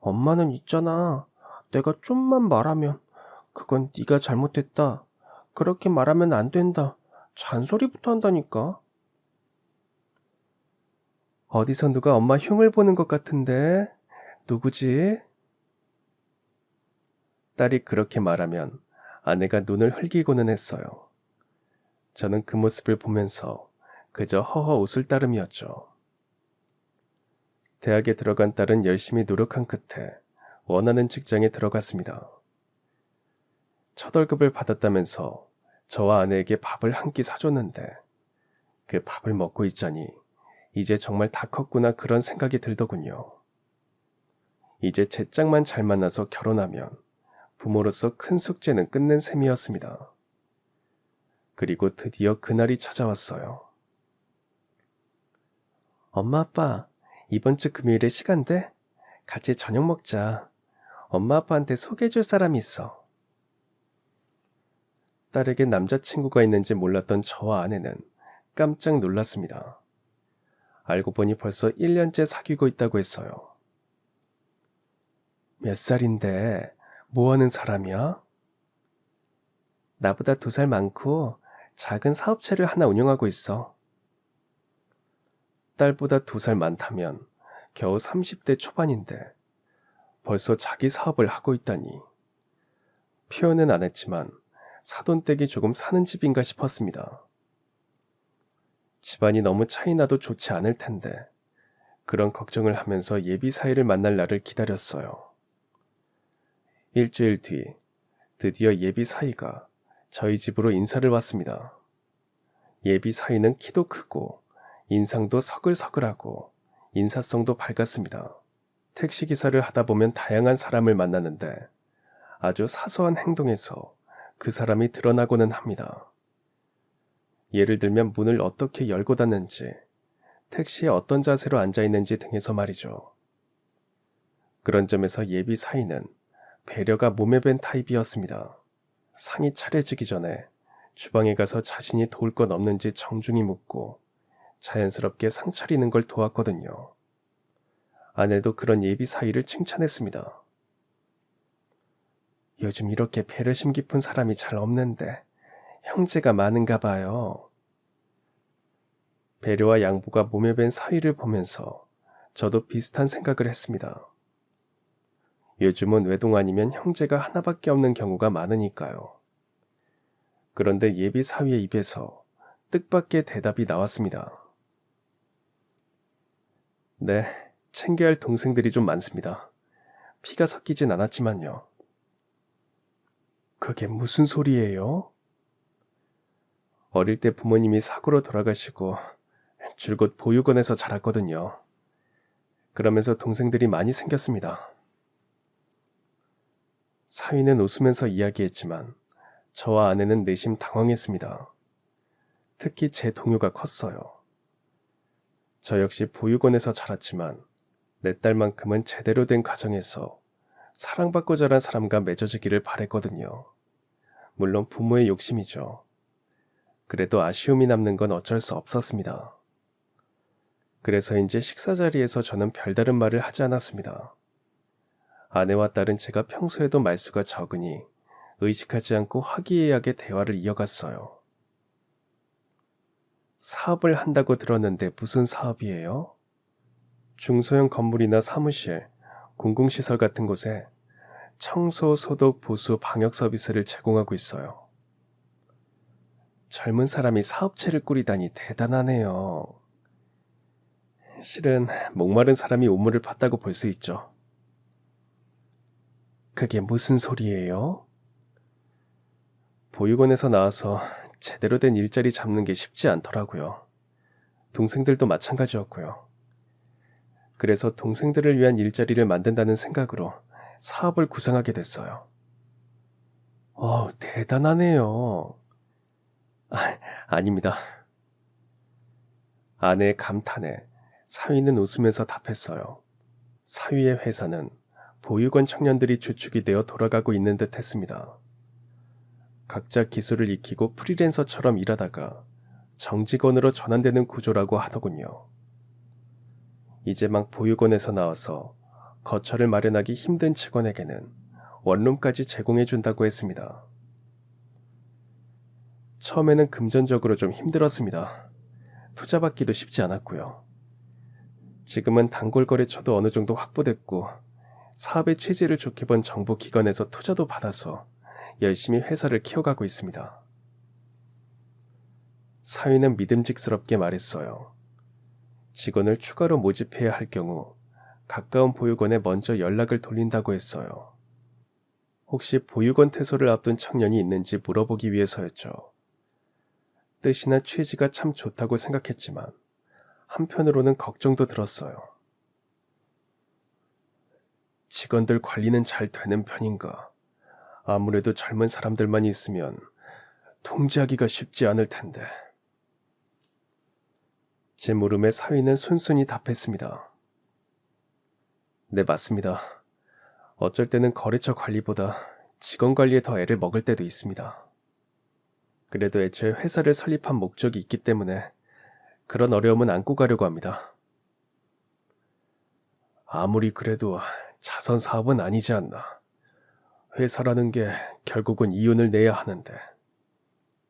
엄마는 있잖아. 내가 좀만 말하면 그건 네가 잘못했다. 그렇게 말하면 안 된다. 잔소리부터 한다니까. 어디서 누가 엄마 흉을 보는 것 같은데 누구지? 딸이 그렇게 말하면 아내가 눈을 흘기고는 했어요. 저는 그 모습을 보면서 그저 허허 웃을 따름이었죠. 대학에 들어간 딸은 열심히 노력한 끝에 원하는 직장에 들어갔습니다. 첫 월급을 받았다면서 저와 아내에게 밥을 한 끼 사줬는데 그 밥을 먹고 있자니 이제 정말 다 컸구나 그런 생각이 들더군요. 이제 제 짝만 잘 만나서 결혼하면 부모로서 큰 숙제는 끝낸 셈이었습니다. 그리고 드디어 그날이 찾아왔어요. 엄마, 아빠, 이번 주 금요일에 시간 돼? 같이 저녁 먹자. 엄마, 아빠한테 소개해줄 사람이 있어. 딸에게 남자친구가 있는지 몰랐던 저와 아내는 깜짝 놀랐습니다. 알고 보니 벌써 1년째 사귀고 있다고 했어요. 몇 살인데 뭐 하는 사람이야? 나보다 2살 많고 작은 사업체를 하나 운영하고 있어. 딸보다 2살 많다면 겨우 30대 초반인데 벌써 자기 사업을 하고 있다니. 표현은 안 했지만 사돈댁이 조금 사는 집인가 싶었습니다. 집안이 너무 차이나도 좋지 않을 텐데 그런 걱정을 하면서 예비 사이를 만날 날을 기다렸어요. 일주일 뒤 드디어 예비 사이가 저희 집으로 인사를 왔습니다. 예비 사이는 키도 크고 인상도 서글서글하고 인사성도 밝았습니다. 택시기사를 하다 보면 다양한 사람을 만나는데 아주 사소한 행동에서 그 사람이 드러나고는 합니다. 예를 들면 문을 어떻게 열고 닫는지, 택시에 어떤 자세로 앉아있는지 등에서 말이죠. 그런 점에서 예비 사이는 배려가 몸에 밴 타입이었습니다. 상이 차려지기 전에 주방에 가서 자신이 도울 것 없는지 정중히 묻고 자연스럽게 상 차리는 걸 도왔거든요. 아내도 그런 예비 사이를 칭찬했습니다. 요즘 이렇게 배려심 깊은 사람이 잘 없는데 형제가 많은가 봐요. 배려와 양보가 몸에 밴 사위를 보면서 저도 비슷한 생각을 했습니다. 요즘은 외동 아니면 형제가 하나밖에 없는 경우가 많으니까요. 그런데 예비 사위의 입에서 뜻밖의 대답이 나왔습니다. 네, 챙겨야 할 동생들이 좀 많습니다. 피가 섞이진 않았지만요. 그게 무슨 소리예요? 어릴 때 부모님이 사고로 돌아가시고 줄곧 보육원에서 자랐거든요. 그러면서 동생들이 많이 생겼습니다. 사위는 웃으면서 이야기했지만 저와 아내는 내심 당황했습니다. 특히 제 동요가 컸어요. 저 역시 보육원에서 자랐지만 내 딸만큼은 제대로 된 가정에서 사랑받고 자란 사람과 맺어지기를 바랬거든요. 물론 부모의 욕심이죠. 그래도 아쉬움이 남는 건 어쩔 수 없었습니다. 그래서인지 식사 자리에서 저는 별다른 말을 하지 않았습니다. 아내와 딸은 제가 평소에도 말수가 적으니 의식하지 않고 화기애애하게 대화를 이어갔어요. 사업을 한다고 들었는데 무슨 사업이에요? 중소형 건물이나 사무실, 공공시설 같은 곳에 청소, 소독, 보수, 방역 서비스를 제공하고 있어요. 젊은 사람이 사업체를 꾸리다니 대단하네요. 실은 목마른 사람이 우물을 팠다고 볼 수 있죠. 그게 무슨 소리예요? 보육원에서 나와서 제대로 된 일자리 잡는 게 쉽지 않더라고요. 동생들도 마찬가지였고요. 그래서 동생들을 위한 일자리를 만든다는 생각으로 사업을 구상하게 됐어요. 대단하네요. 아닙니다. 아내의 감탄에 사위는 웃으면서 답했어요. 사위의 회사는 보육원 청년들이 주축이 되어 돌아가고 있는 듯 했습니다. 각자 기술을 익히고 프리랜서처럼 일하다가 정직원으로 전환되는 구조라고 하더군요. 이제 막 보육원에서 나와서 거처를 마련하기 힘든 직원에게는 원룸까지 제공해준다고 했습니다. 처음에는 금전적으로 좀 힘들었습니다. 투자받기도 쉽지 않았고요. 지금은 단골 거래처도 어느 정도 확보됐고 사업의 취지를 좋게 본 정부 기관에서 투자도 받아서 열심히 회사를 키워가고 있습니다. 사위는 믿음직스럽게 말했어요. 직원을 추가로 모집해야 할 경우 가까운 보육원에 먼저 연락을 돌린다고 했어요. 혹시 보육원 퇴소를 앞둔 청년이 있는지 물어보기 위해서였죠. 뜻이나 취지가 참 좋다고 직원들 관리는 잘 되는 편인가? 아무래도 젊은 사람들만 있으면 통제하기가 쉽지 않을 텐데. 제 물음에 사위는 순순히 답했습니다. 네, 맞습니다. 어쩔 때는 거래처 관리보다 직원 관리에 더 애를 먹을 때도 있습니다. 그래도 애초에 회사를 설립한 목적이 있기 때문에 그런 어려움은 안고 가려고 합니다. 아무리 그래도 자선 사업은 아니지 않나. 회사라는 게 결국은 이윤을 내야 하는데.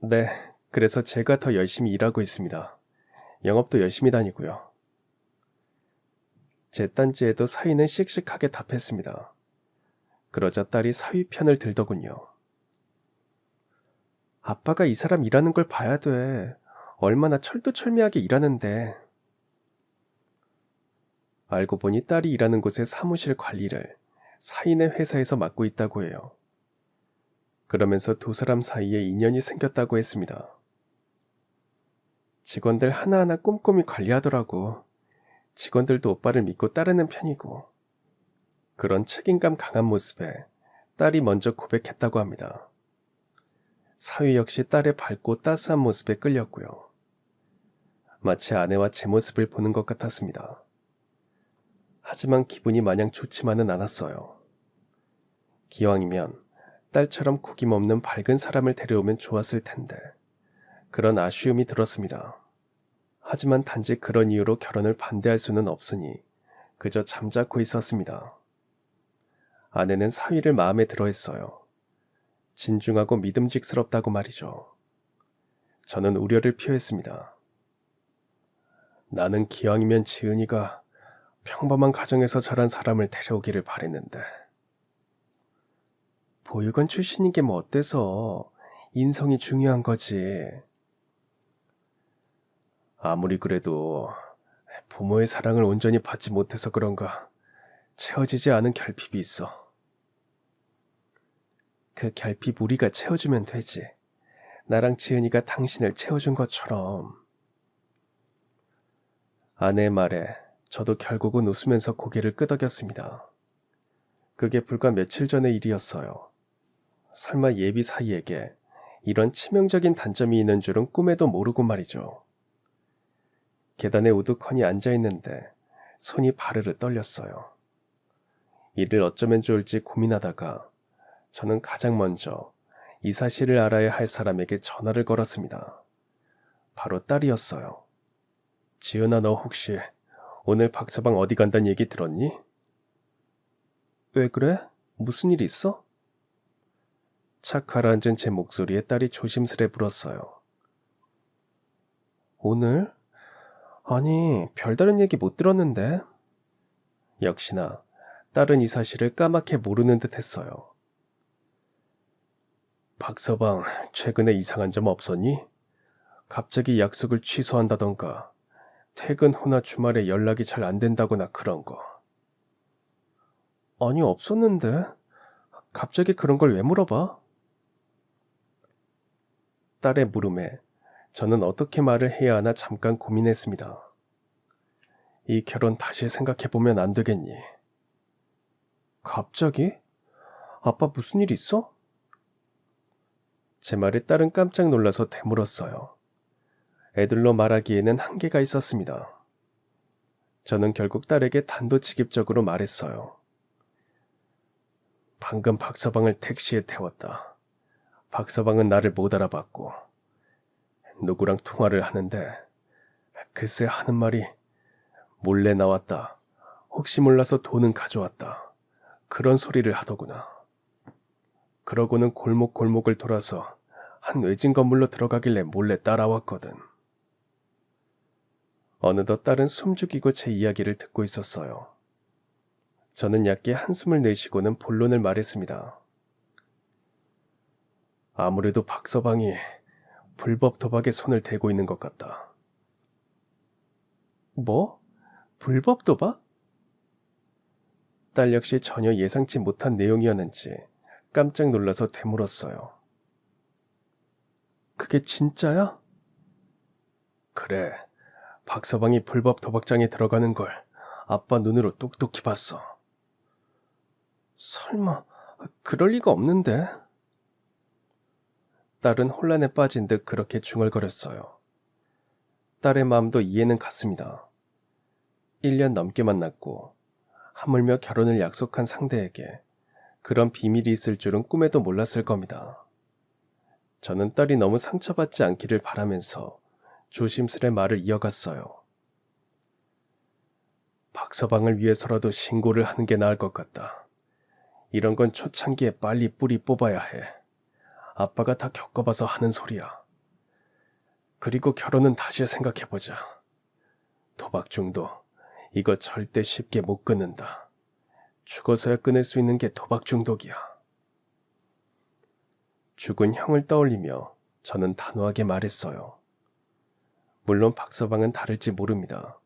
네, 그래서 제가 더 열심히 일하고 있습니다. 영업도 열심히 다니고요. 제 딴지에도 사위는 씩씩하게 답했습니다. 그러자 딸이 사위 편을 들더군요. 아빠가 이 사람 일하는 걸 봐야 돼. 얼마나 철두철미하게 일하는데. 알고 보니 딸이 일하는 곳의 사무실 관리를 사인의 회사에서 맡고 있다고 해요. 그러면서 두 사람 사이에 인연이 생겼다고 했습니다. 직원들 하나하나 꼼꼼히 관리하더라고. 직원들도 오빠를 믿고 따르는 편이고. 그런 책임감 강한 모습에 딸이 먼저 고백했다고 합니다. 사위 역시 딸의 밝고 따스한 모습에 끌렸고요. 마치 아내와 제 모습을 보는 것 같았습니다. 하지만 기분이 마냥 좋지만은 않았어요. 기왕이면 딸처럼 구김없는 밝은 사람을 데려오면 좋았을 텐데 그런 아쉬움이 들었습니다. 하지만 단지 그런 이유로 결혼을 반대할 수는 없으니 그저 잠자코 있었습니다. 아내는 사위를 마음에 들어 했어요. 진중하고 믿음직스럽다고 말이죠. 저는 우려를 표했습니다. 나는 기왕이면 지은이가 평범한 가정에서 자란 사람을 데려오기를 바랬는데. 보육원 출신인 게 뭐 어때서? 인성이 중요한 거지. 아무리 그래도 부모의 사랑을 온전히 받지 못해서 그런가 채워지지 않은 결핍이 있어. 그 결핍 우리가 채워주면 되지. 나랑 지은이가 당신을 채워준 것처럼. 아내의 말에 저도 결국은 웃으면서 고개를 끄덕였습니다. 그게 불과 며칠 전의 일이었어요. 설마 예비 사이에게 이런 치명적인 단점이 있는 줄은 꿈에도 모르고 말이죠. 계단에 우두커니 앉아있는데 손이 바르르 떨렸어요. 이를 어쩌면 좋을지 고민하다가 저는 가장 먼저 이 사실을 알아야 할 사람에게 전화를 걸었습니다. 바로 딸이었어요. 지은아, 너 혹시 오늘 박서방 어디 간다는 얘기 들었니? 왜 그래? 무슨 일 있어? 착 가라앉은 제 목소리에 딸이 조심스레 물었어요. 오늘? 아니, 별다른 얘기 못 들었는데. 역시나 딸은 이 사실을 까맣게 모르는 듯 했어요. 박서방, 최근에 이상한 점 없었니? 갑자기 약속을 취소한다던가 퇴근 후나 주말에 연락이 잘 안 된다거나 그런 거. 아니, 없었는데. 갑자기 그런 걸 왜 물어봐? 딸의 물음에 저는 어떻게 말을 해야 하나 잠깐 고민했습니다. 이 결혼 다시 생각해보면 안 되겠니? 갑자기? 아빠 무슨 일 있어? 제 말에 딸은 깜짝 놀라서 되물었어요. 애들로 말하기에는 한계가 있었습니다. 저는 결국 딸에게 단도직입적으로 말했어요. 방금 박서방을 택시에 태웠다. 박서방은 나를 못 알아봤고 누구랑 통화를 하는데 글쎄 하는 말이 몰래 나왔다. 혹시 몰라서 돈은 가져왔다. 그런 소리를 하더구나. 그러고는 골목골목을 돌아서 한 외진 건물로 들어가길래 몰래 따라왔거든. 어느덧 딸은 숨죽이고 제 이야기를 듣고 있었어요. 저는 얕게 한숨을 내쉬고는 본론을 말했습니다. 아무래도 박서방이 불법 도박에 손을 대고 있는 것 같다. 뭐? 불법 도박? 딸 역시 전혀 예상치 못한 내용이었는지 깜짝 놀라서 되물었어요. 그게 진짜야? 그래, 박서방이 불법 도박장에 들어가는 걸 아빠 눈으로 똑똑히 봤어. 설마, 그럴 리가 없는데. 딸은 혼란에 빠진 듯 그렇게 중얼거렸어요. 딸의 마음도 이해는 갔습니다. 1년 넘게 만났고 하물며 결혼을 약속한 상대에게 그런 비밀이 있을 줄은 꿈에도 몰랐을 겁니다. 저는 딸이 너무 상처받지 않기를 바라면서 조심스레 말을 이어갔어요. 박서방을 위해서라도 신고를 하는 게 나을 것 같다. 이런 건 초창기에 빨리 뿌리 뽑아야 해. 아빠가 다 겪어봐서 하는 소리야. 그리고 결혼은 다시 생각해보자. 도박 중도 이거 절대 쉽게 못 끊는다. 죽어서야 끊을 수 있는 게 도박 중독이야. 죽은 형을 떠올리며 저는 단호하게 말했어요. 물론 박서방은 다를지 모릅니다.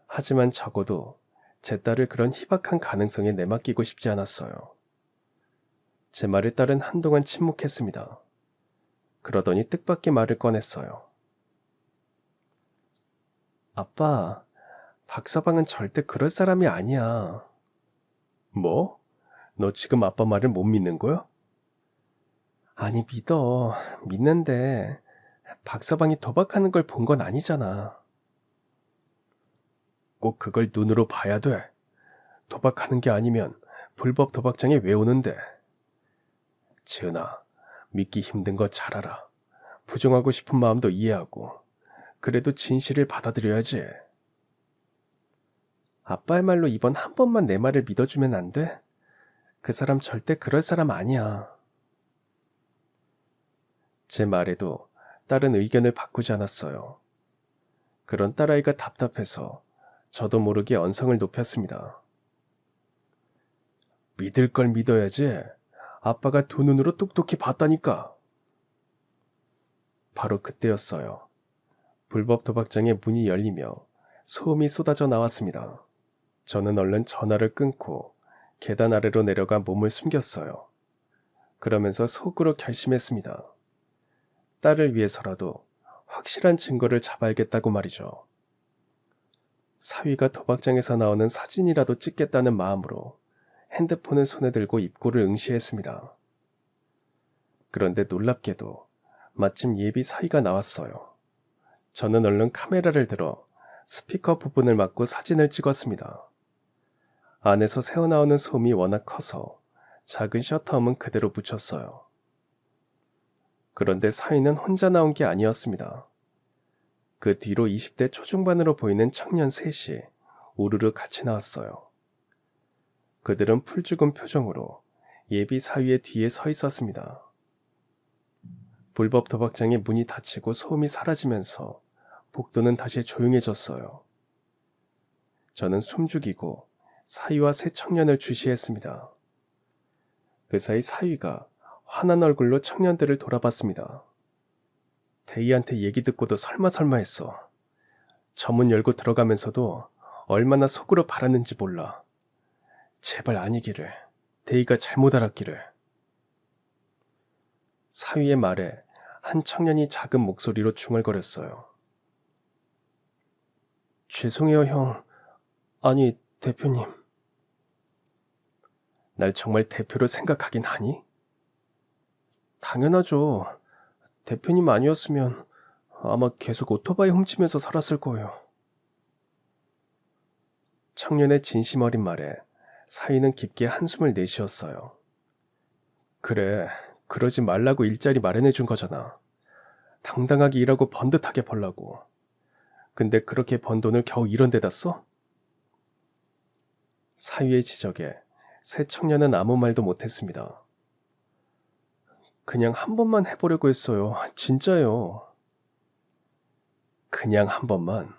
하지만 적어도 제 딸을 그런 희박한 가능성에 내맡기고 싶지 않았어요. 제 말에 딸은 한동안 침묵했습니다. 그러더니 뜻밖의 말을 꺼냈어요. 아빠, 박서방은 절대 그럴 사람이 아니야. 뭐? 너 지금 아빠 말을 못 믿는 거야? 아니, 믿는데 박서방이 도박하는 걸 본 건 아니잖아. 꼭 그걸 눈으로 봐야 돼. 도박하는 게 아니면 불법 도박장에 왜 오는데? 지은아, 믿기 힘든 거 잘 알아. 부정하고 싶은 마음도 이해하고 그래도 진실을 받아들여야지. 아빠의 말로 이번 한 번만 내 말을 믿어주면 안 돼? 그 사람 절대 그럴 사람 아니야. 제 말에도 딸은 의견을 바꾸지 않았어요. 그런 딸아이가 답답해서 저도 모르게 언성을 높였습니다. 믿을 걸 믿어야지. 아빠가 두 눈으로 똑똑히 봤다니까. 바로 그때였어요. 불법 도박장의 문이 열리며 소음이 쏟아져 나왔습니다. 저는 얼른 전화를 끊고 계단 아래로 내려가 몸을 숨겼어요. 그러면서 속으로 결심했습니다. 딸을 위해서라도 확실한 증거를 잡아야겠다고 말이죠. 사위가 도박장에서 나오는 사진이라도 찍겠다는 마음으로 핸드폰을 손에 들고 입구를 응시했습니다. 그런데 놀랍게도 마침 예비 사위가 나왔어요. 저는 얼른 카메라를 들어 스피커 부분을 막고 사진을 찍었습니다. 안에서 새어나오는 소음이 워낙 커서 작은 셔터음은 그대로 붙였어요. 그런데 사위는 혼자 나온 게 아니었습니다. 그 뒤로 20대 초중반으로 보이는 청년 셋이 우르르 같이 나왔어요. 그들은 풀죽은 표정으로 예비 사위의 뒤에 서 있었습니다. 불법 도박장의 문이 닫히고 소음이 사라지면서 복도는 다시 조용해졌어요. 저는 숨죽이고 사위와 세 청년을 주시했습니다. 그 사이 사위가 환한 얼굴로 청년들을 돌아봤습니다. 대희한테 얘기 듣고도 설마 했어. 저 문 열고 들어가면서도 얼마나 속으로 바랐는지 몰라. 제발 아니기를. 대희가 잘못 알았기를. 사위의 말에 한 청년이 작은 목소리로 중얼거렸어요. 죄송해요, 형. 아니, 대표님. 날 정말 대표로 생각하긴 하니? 당연하죠. 대표님 아니었으면 아마 계속 오토바이 훔치면서 살았을 거예요. 청년의 진심 어린 말에 사위는 깊게 한숨을 내쉬었어요. 그래, 그러지 말라고 일자리 마련해 준 거잖아. 당당하게 일하고 번듯하게 벌라고. 근데 그렇게 번 돈을 겨우 이런 데다 써? 사위의 지적에 새 청년은 아무 말도 못했습니다. 그냥 한 번만 해보려고 했어요. 진짜요. 그냥 한 번만.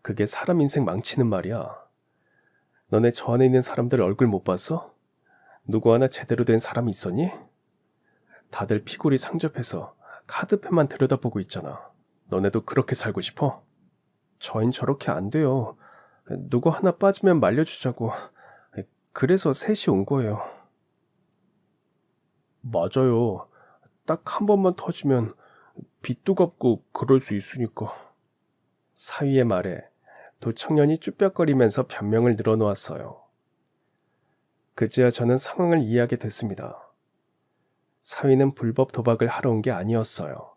그게 사람 인생 망치는 말이야. 너네 저 안에 있는 사람들 얼굴 못 봤어? 누구 하나 제대로 된 사람이 있었니? 다들 피골이 상접해서 카드펜만 들여다보고 있잖아. 너네도 그렇게 살고 싶어? 저흰 저렇게 안 돼요. 누구 하나 빠지면 말려주자고. 그래서 셋이 온 거예요. 맞아요. 딱 한 번만 터지면 빚도 갚고 그럴 수 있으니까. 사위의 말에 두 청년이 쭈뼛거리면서 변명을 늘어놓았어요. 그제야 저는 상황을 이해하게 됐습니다. 사위는 불법 도박을 하러 온 게 아니었어요.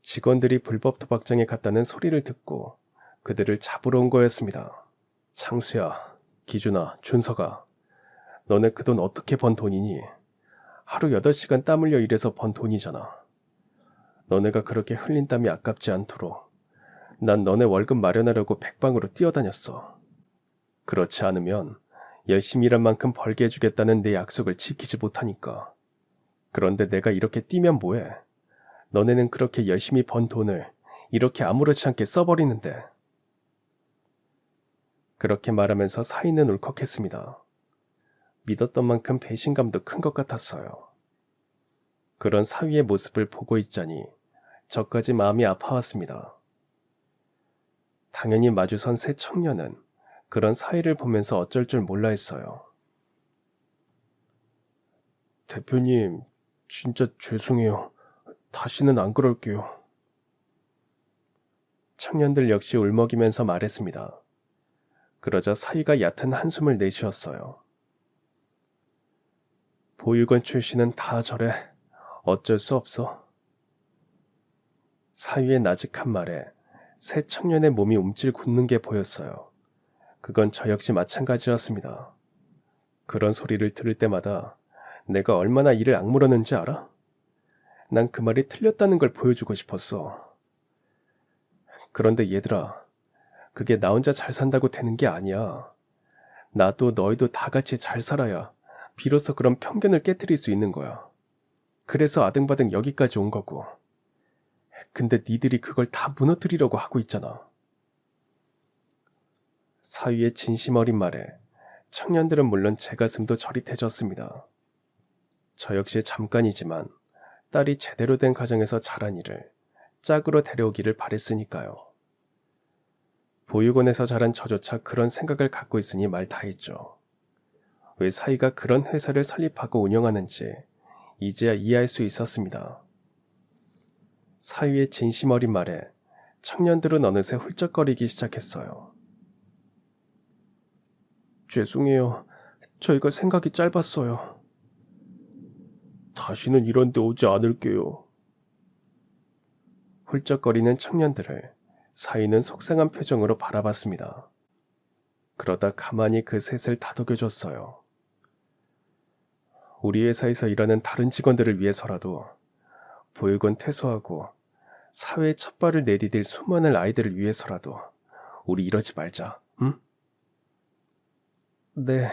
직원들이 불법 도박장에 갔다는 소리를 듣고 그들을 잡으러 온 거였습니다. 창수야, 기준아, 준서가, 너네 그 돈 어떻게 번 돈이니? 하루 8시간 땀 흘려 일해서 번 돈이잖아. 너네가 그렇게 흘린 땀이 아깝지 않도록 난 너네 월급 마련하려고 백방으로 뛰어다녔어. 그렇지 않으면 열심히 일한 만큼 벌게 해주겠다는 내 약속을 지키지 못하니까. 그런데 내가 이렇게 뛰면 뭐해? 너네는 그렇게 열심히 번 돈을 이렇게 아무렇지 않게 써버리는데. 그렇게 말하면서 사위는 울컥했습니다. 믿었던 만큼 배신감도 큰 것 같았어요. 그런 사위의 모습을 보고 있자니 저까지 마음이 아파왔습니다. 당연히 마주선 세 청년은 그런 사위를 보면서 어쩔 줄 몰라 했어요. 대표님, 진짜 죄송해요. 다시는 안 그럴게요. 청년들 역시 울먹이면서 말했습니다. 그러자 사위가 얕은 한숨을 내쉬었어요. 보육원 출신은 다 저래. 어쩔 수 없어. 사위의 나직한 말에 새 청년의 몸이 움찔 굳는 게 보였어요. 그건 저 역시 마찬가지였습니다. 그런 소리를 들을 때마다 내가 얼마나 이를 악물었는지 알아? 난 그 말이 틀렸다는 걸 보여주고 싶었어. 그런데 얘들아, 그게 나 혼자 잘 산다고 되는 게 아니야. 나도 너희도 다 같이 잘 살아야 비로소 그런 편견을 깨트릴 수 있는 거야. 그래서 아등바등 여기까지 온 거고. 근데 니들이 그걸 다 무너뜨리려고 하고 있잖아. 사위의 진심 어린 말에 청년들은 물론 제 가슴도 저릿해졌습니다. 저 역시 잠깐이지만 딸이 제대로 된 가정에서 자란 이를 짝으로 데려오기를 바랬으니까요. 보육원에서 자란 저조차 그런 생각을 갖고 있으니 말 다 했죠. 왜 사위가 그런 회사를 설립하고 운영하는지 이제야 이해할 수 있었습니다. 사위의 진심 어린 말에 청년들은 어느새 훌쩍거리기 시작했어요. 죄송해요. 저희가 생각이 짧았어요. 다시는 이런 데 오지 않을게요. 훌쩍거리는 청년들을 사위는 속상한 표정으로 바라봤습니다. 그러다 가만히 그 셋을 다독여줬어요. 우리 회사에서 일하는 다른 직원들을 위해서라도 보육원 퇴소하고 사회에 첫 발을 내디딜 수많은 아이들을 위해서라도 우리 이러지 말자, 응? 네,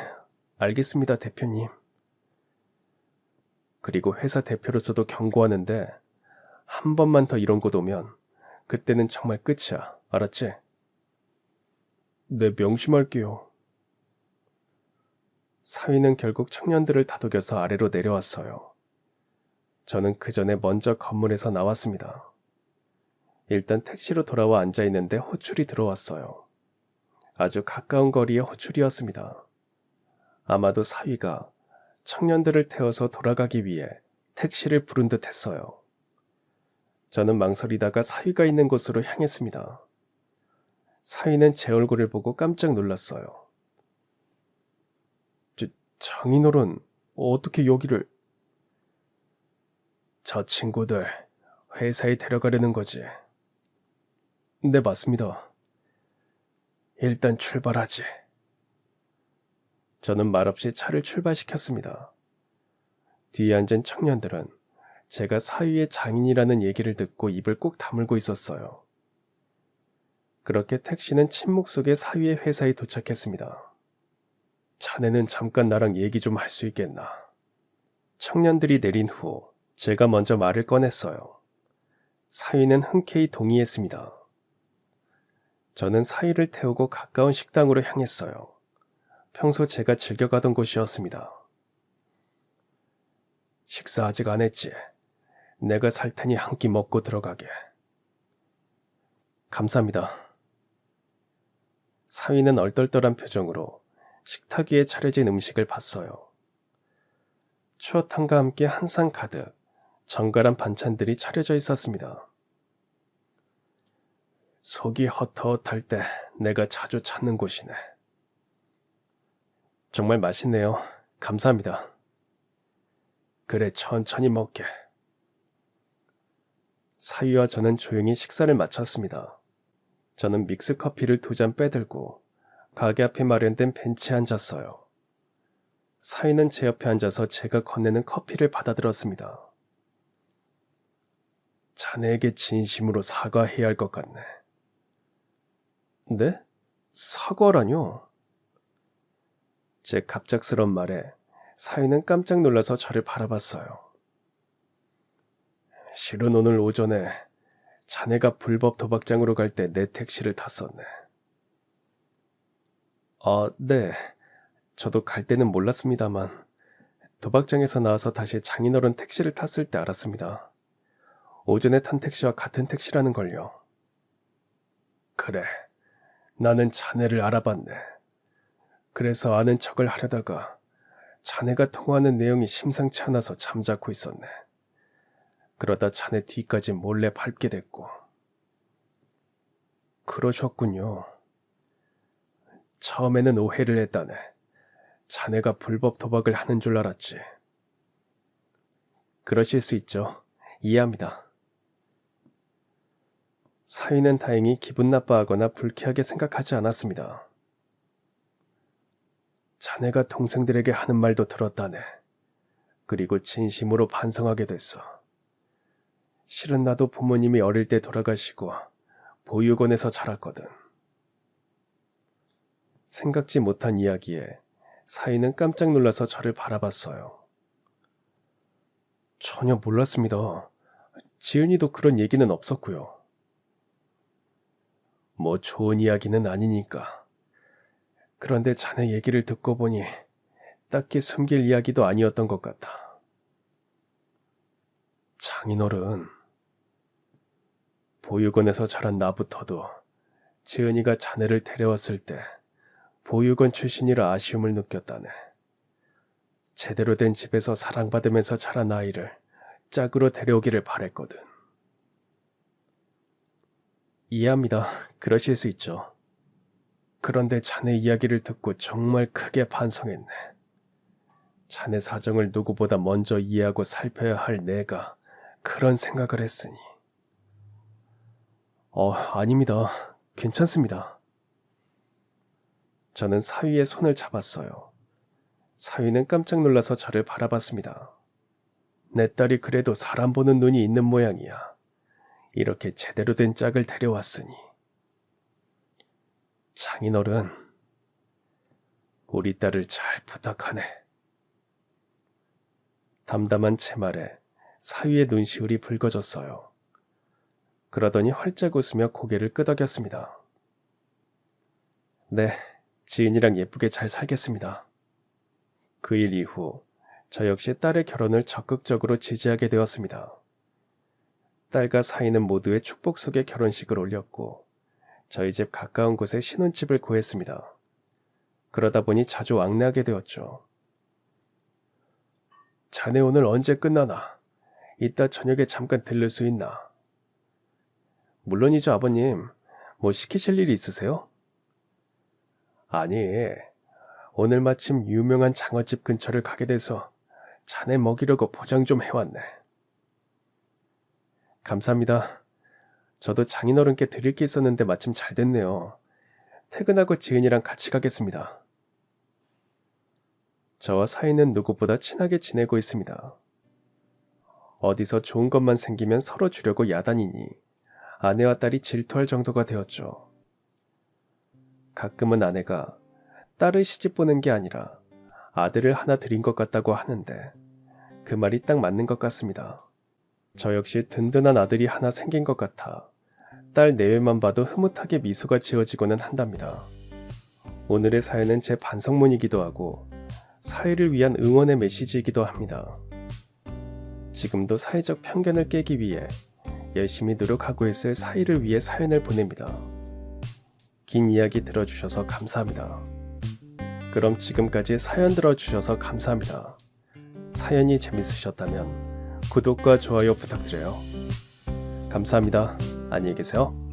알겠습니다, 대표님. 그리고 회사 대표로서도 경고하는데 한 번만 더 이런 곳 오면 그때는 정말 끝이야, 알았지? 네, 명심할게요. 사위는 결국 청년들을 다독여서 아래로 내려왔어요. 저는 그 전에 먼저 건물에서 나왔습니다. 일단 택시로 돌아와 앉아있는데 호출이 들어왔어요. 아주 가까운 거리의 호출이었습니다. 아마도 사위가 청년들을 태워서 돌아가기 위해 택시를 부른 듯 했어요. 저는 망설이다가 사위가 있는 곳으로 향했습니다. 사위는 제 얼굴을 보고 깜짝 놀랐어요. 장인어른, 어떻게 여기를... 저 친구들 회사에 데려가려는 거지. 네, 맞습니다. 일단 출발하지. 저는 말없이 차를 출발시켰습니다. 뒤에 앉은 청년들은 제가 사위의 장인이라는 얘기를 듣고 입을 꼭 다물고 있었어요. 그렇게 택시는 침묵 속에 사위의 회사에 도착했습니다. 자네는 잠깐 나랑 얘기 좀 할 수 있겠나? 청년들이 내린 후 제가 먼저 말을 꺼냈어요. 사위는 흔쾌히 동의했습니다. 저는 사위를 태우고 가까운 식당으로 향했어요. 평소 제가 즐겨가던 곳이었습니다. 식사 아직 안 했지? 내가 살 테니 한 끼 먹고 들어가게. 감사합니다. 사위는 얼떨떨한 표정으로 식탁 위에 차려진 음식을 봤어요. 추어탕과 함께 한 상 가득 정갈한 반찬들이 차려져 있었습니다. 속이 헛헛할 때 내가 자주 찾는 곳이네. 정말 맛있네요. 감사합니다. 그래, 천천히 먹게. 사위와 저는 조용히 식사를 마쳤습니다. 저는 믹스 커피를 2잔 빼들고 가게 앞에 마련된 벤치에 앉았어요. 사위는 제 옆에 앉아서 제가 건네는 커피를 받아들었습니다. 자네에게 진심으로 사과해야 할 것 같네. 네? 사과라뇨? 제 갑작스런 말에 사위는 깜짝 놀라서 저를 바라봤어요. 실은 오늘 오전에 자네가 불법 도박장으로 갈 때 내 택시를 탔었네. 네. 저도 갈 때는 몰랐습니다만 도박장에서 나와서 다시 장인어른 택시를 탔을 때 알았습니다. 오전에 탄 택시와 같은 택시라는 걸요. 그래, 나는 자네를 알아봤네. 그래서 아는 척을 하려다가 자네가 통화하는 내용이 심상치 않아서 잠자코 있었네. 그러다 자네 뒤까지 몰래 밟게 됐고. 그러셨군요. 처음에는 오해를 했다네. 자네가 불법 도박을 하는 줄 알았지. 그러실 수 있죠. 이해합니다. 사위는 다행히 기분 나빠하거나 불쾌하게 생각하지 않았습니다. 자네가 동생들에게 하는 말도 들었다네. 그리고 진심으로 반성하게 됐어. 실은 나도 부모님이 어릴 때 돌아가시고 보육원에서 자랐거든. 생각지 못한 이야기에 사위는 깜짝 놀라서 저를 바라봤어요. 전혀 몰랐습니다. 지은이도 그런 얘기는 없었고요. 뭐 좋은 이야기는 아니니까. 그런데 자네 얘기를 듣고 보니 딱히 숨길 이야기도 아니었던 것 같아. 장인어른, 보육원에서 자란 나부터도 지은이가 자네를 데려왔을 때 보육원 출신이라 아쉬움을 느꼈다네. 제대로 된 집에서 사랑받으면서 자란 아이를 짝으로 데려오기를 바랬거든. 이해합니다. 그러실 수 있죠. 그런데 자네 이야기를 듣고 정말 크게 반성했네. 자네 사정을 누구보다 먼저 이해하고 살펴야 할 내가 그런 생각을 했으니. 아닙니다. 괜찮습니다. 저는 사위의 손을 잡았어요. 사위는 깜짝 놀라서 저를 바라봤습니다. 내 딸이 그래도 사람 보는 눈이 있는 모양이야. 이렇게 제대로 된 짝을 데려왔으니. 장인어른, 우리 딸을 잘 부탁하네. 담담한 제 말에 사위의 눈시울이 붉어졌어요. 그러더니 활짝 웃으며 고개를 끄덕였습니다. 네, 지은이랑 예쁘게 잘 살겠습니다. 그 일 이후 저 역시 딸의 결혼을 적극적으로 지지하게 되었습니다. 딸과 사위는 모두의 축복 속에 결혼식을 올렸고 저희 집 가까운 곳에 신혼집을 구했습니다. 그러다 보니 자주 왕래하게 되었죠. 자네 오늘 언제 끝나나? 이따 저녁에 잠깐 들를 수 있나? 물론이죠, 아버님. 뭐 시키실 일이 있으세요? 아니, 오늘 마침 유명한 장어집 근처를 가게 돼서 자네 먹이려고 포장 좀 해왔네. 감사합니다. 저도 장인어른께 드릴 게 있었는데 마침 잘 됐네요. 퇴근하고 지은이랑 같이 가겠습니다. 저와 사이는 누구보다 친하게 지내고 있습니다. 어디서 좋은 것만 생기면 서로 주려고 야단이니 아내와 딸이 질투할 정도가 되었죠. 가끔은 아내가 딸을 시집 보낸 게 아니라 아들을 하나 드린 것 같다고 하는데 그 말이 딱 맞는 것 같습니다. 저 역시 든든한 아들이 하나 생긴 것 같아 딸 내외만 봐도 흐뭇하게 미소가 지어지고는 한답니다. 오늘의 사연은 제 반성문이기도 하고 사회를 위한 응원의 메시지이기도 합니다. 지금도 사회적 편견을 깨기 위해 열심히 노력하고 있을 사위를 위해 사연을 보냅니다. 긴 이야기 들어주셔서 감사합니다. 그럼 지금까지 사연 들어주셔서 감사합니다. 사연이 재밌으셨다면 구독과 좋아요 부탁드려요. 감사합니다. 안녕히 계세요.